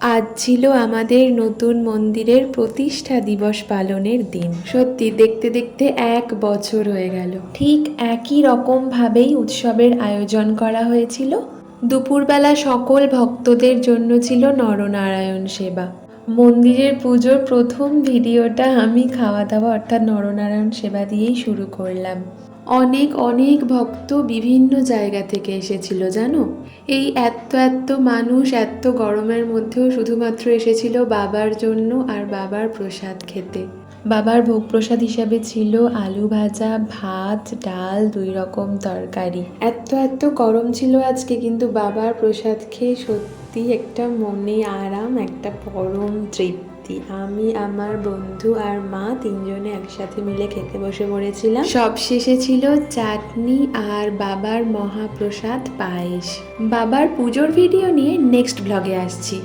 আজ ছিল আমাদের নতুন মন্দিরের প্রতিষ্ঠা দিবস পালনের দিন। সত্যি দেখতে দেখতে 1 বছর হয়ে গেল। ঠিক একই রকমভাবেই উৎসবের আয়োজন করা হয়েছিল। দুপুরবেলা সকল ভক্তদের জন্য ছিল নরনারায়ণ সেবা। মন্দিরের পুজোর প্রথম ভিডিওটা আমি খাওয়া দাওয়া অর্থাৎ নরনারায়ণ সেবা দিয়েই শুরু করলাম। অনেক অনেক ভক্ত বিভিন্ন জায়গা থেকে এসেছিল জানো। এই এত এত মানুষ এত গরমের মধ্যেও শুধুমাত্র এসেছিল বাবার জন্য আর বাবার প্রসাদ খেতে। বাবার ভোগ প্রসাদ হিসাবে ছিল আলু ভাজা, ভাত, ডাল, 2 রকম তরকারি। এত এত গরম ছিল আজকে, কিন্তু বাবার প্রসাদ খেয়ে সত্যি একটা মনে আরাম, একটা পরম তৃপ্তি। আমি, আমার বন্ধু আর মা 3 জনে একসাথে মিলে খেতে বসে পড়েছিলাম। সব শেষে ছিল চাটনি আর বাবার মহাপ্রসাদ পায়েস। বাবার পুজোর ভিডিও নিয়ে নেক্সট ব্লগে আসছি।